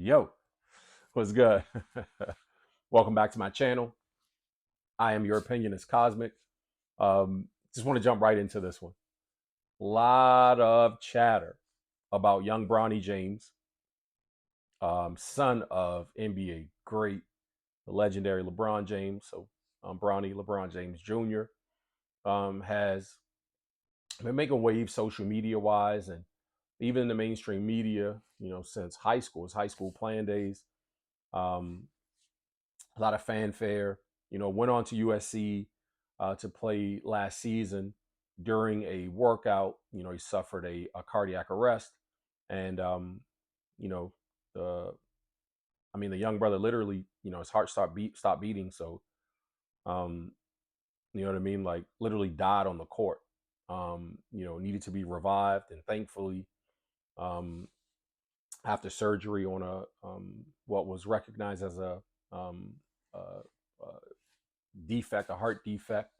Yo, what's good? Welcome back to my channel. I am Your Opinion is Cosmic. Just want to jump right into this one. Lot of chatter about young Bronny James, son of NBA great, the legendary LeBron James. So, Bronny LeBron James Jr. Has been making waves social media wise and even in the mainstream media, since high school, his high school playing days. Um, a lot of fanfare. Went on to USC to play last season. During a workout, he suffered a cardiac arrest, and you know, the the young brother literally, his heart stopped beating. So, um, you know what I mean, like literally died on the court. Needed to be revived, and thankfully, um, after surgery on a what was recognized as um, a, a defect, a heart defect.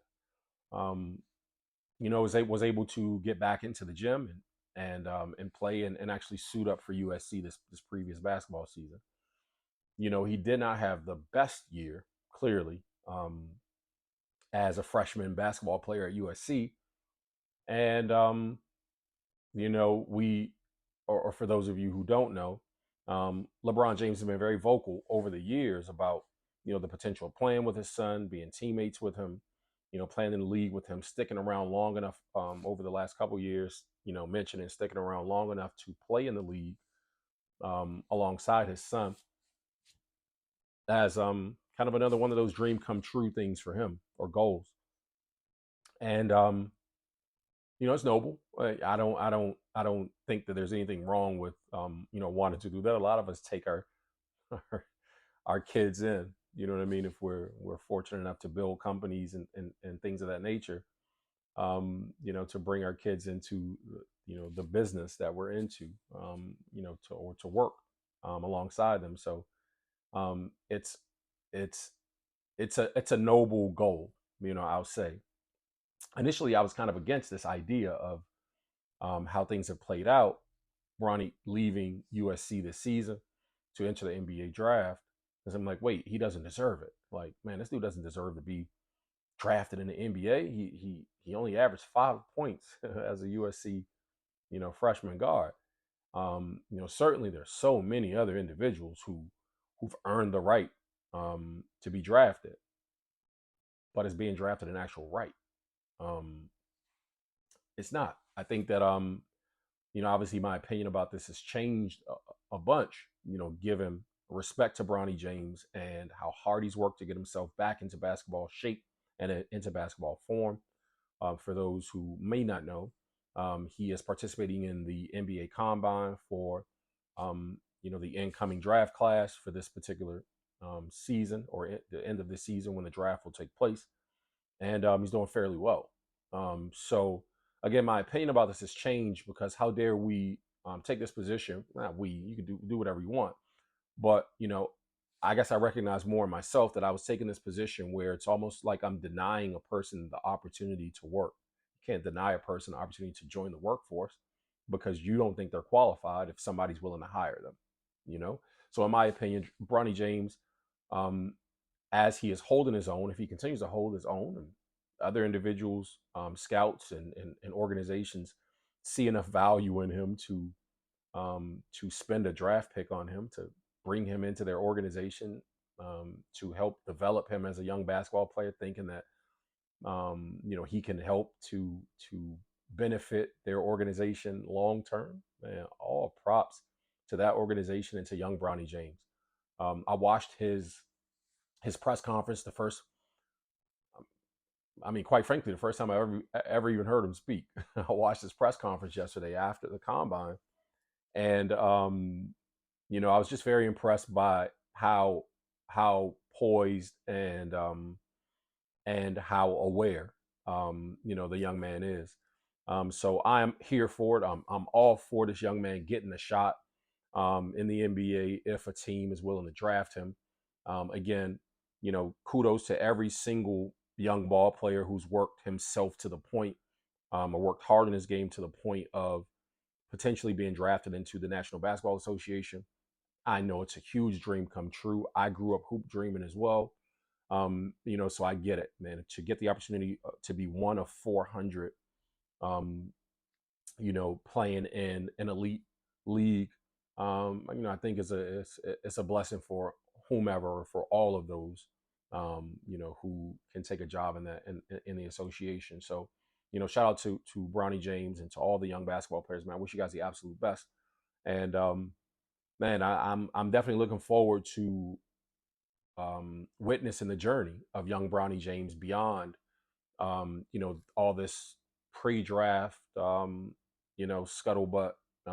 Um, was able to get back into the gym and play and actually suit up for USC this previous basketball season. He did not have the best year, clearly, as a freshman basketball player at USC. And we or for those of you who don't know, LeBron James has been very vocal over the years about the potential of playing with his son, being teammates with him, playing in the league with him, sticking around long enough over the last couple of years, mentioning sticking around long enough to play in the league alongside his son as kind of another one of those dream come true things for him or goals. And it's noble. I don't think that there's anything wrong with wanting to do that. A lot of us take our, our kids in. You know what I mean? If we're fortunate enough to build companies and things of that nature, to bring our kids into the business that we're into, to work alongside them. So it's it's it's a noble goal. I'll say. Initially, I was kind of against this idea of how things have played out. Bronny leaving USC this season to enter the NBA draft. Because I'm like, wait, he doesn't deserve it. Like, man, this dude doesn't deserve to be drafted in the NBA. He only averaged 5 points as a USC, freshman guard. Certainly there's so many other individuals who've earned the right to be drafted, but it's being drafted an actual right. Um, it's not. I think that obviously my opinion about this has changed a bunch, given respect to Bronny James and how hard he's worked to get himself back into basketball shape and into basketball form. For those who may not know, he is participating in the NBA Combine for, the incoming draft class for this particular season or the end of the season when the draft will take place. And he's doing fairly well. So again, my opinion about this has changed because how dare we take this position? Not we, you can do whatever you want, but I guess I recognize more in myself that I was taking this position where it's almost like I'm denying a person the opportunity to work. You can't deny a person the opportunity to join the workforce because you don't think they're qualified if somebody's willing to hire them. You know, so in my opinion, Bronny James, um, as he is holding his own, if he continues to hold his own, and other individuals, scouts and organizations see enough value in him to spend a draft pick on him to bring him into their organization, to help develop him as a young basketball player, thinking that he can help to benefit their organization long term. Man, all props to that organization and to young Bronny James. I watched his press conference, the first, quite frankly, the first time I ever even heard him speak. I watched his press conference yesterday after the combine, and I was just very impressed by how poised and how aware the young man is. So I'm here for it. I'm all for this young man getting a shot in the NBA if a team is willing to draft him. Again, kudos to every single young ball player who's worked himself to the point, or worked hard in his game to the point of potentially being drafted into the National Basketball Association. I know it's a huge dream come true. I grew up hoop dreaming as well. So I get it, man. To get the opportunity to be one of 400, um, playing in an elite league, I think it's a blessing for whomever, for all of those, who can take a job in that in the association. So, shout out to Bronny James and to all the young basketball players, man. I wish you guys the absolute best. And man, I'm definitely looking forward to witnessing the journey of young Bronny James beyond all this pre-draft, scuttlebutt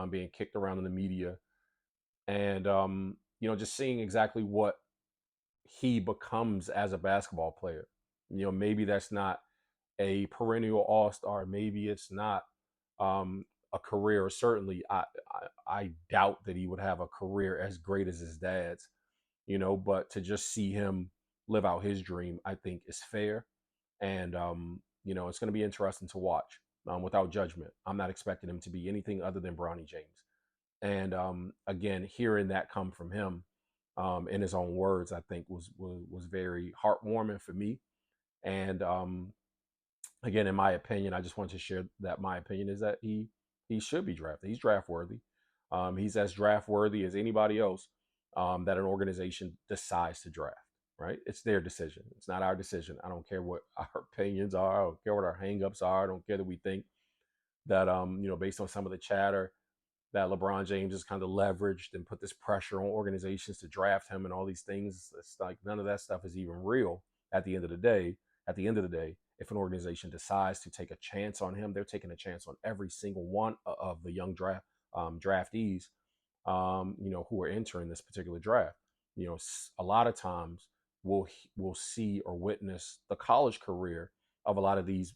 being kicked around in the media, and just seeing exactly what he becomes as a basketball player. Maybe that's not a perennial all-star. Maybe it's not a career. Certainly, I doubt that he would have a career as great as his dad's. But to just see him live out his dream, I think is fair. And, it's going to be interesting to watch without judgment. I'm not expecting him to be anything other than Bronny James. And again, hearing that come from him in his own words, I think was very heartwarming for me. And again, in my opinion, I just want to share that my opinion is that he should be drafted. He's draft worthy. He's as draft worthy as anybody else that an organization decides to draft. Right? It's their decision. It's not our decision. I don't care what our opinions are. I don't care what our hangups are. I don't care that we think that based on some of the chatter that LeBron James has kind of leveraged and put this pressure on organizations to draft him and all these things. It's like none of that stuff is even real at the end of the day. At the end of the day, if an organization decides to take a chance on him, they're taking a chance on every single one of the young draftees, who are entering this particular draft. A lot of times we'll see or witness the college career of a lot of these,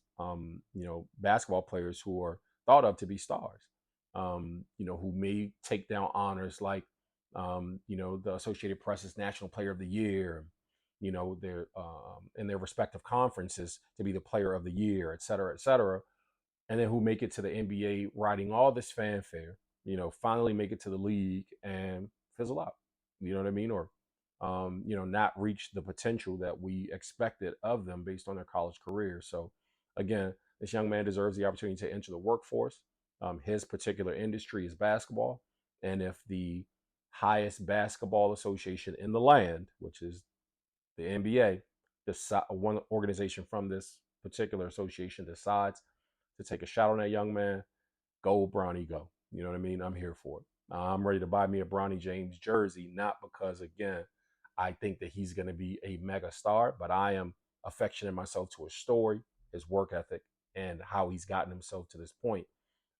basketball players who are thought of to be stars, who may take down honors like, the Associated Press's National Player of the Year, their in their respective conferences to be the Player of the Year, et cetera, et cetera, and then who make it to the NBA, riding all this fanfare, finally make it to the league and fizzle out. You know what I mean? Or, not reach the potential that we expected of them based on their college career. So, again, this young man deserves the opportunity to enter the workforce. His particular industry is basketball. And if the highest basketball association in the land, which is the NBA, one organization from this particular association decides to take a shot on that young man, go Bronny, go. You know what I mean? I'm here for it. I'm ready to buy me a Bronny James jersey, not because, again, I think that he's going to be a mega star, but I am affectionate myself to his story, his work ethic, and how he's gotten himself to this point.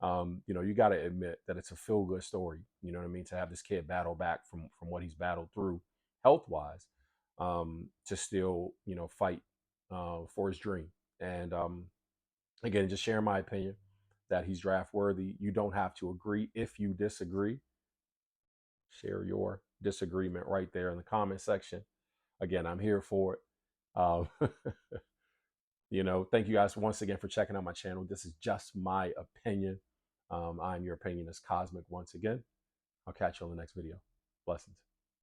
You got to admit that it's a feel good story. You know what I mean? To have this kid battle back from what he's battled through health wise, to still, fight for his dream. And again, just sharing my opinion that he's draft worthy. You don't have to agree. If you disagree, share your disagreement right there in the comment section. Again, I'm here for it. Um, thank you guys once again for checking out my channel. This is just my opinion. I'm your opinion is cosmic once again. I'll catch you on the next video. Blessings.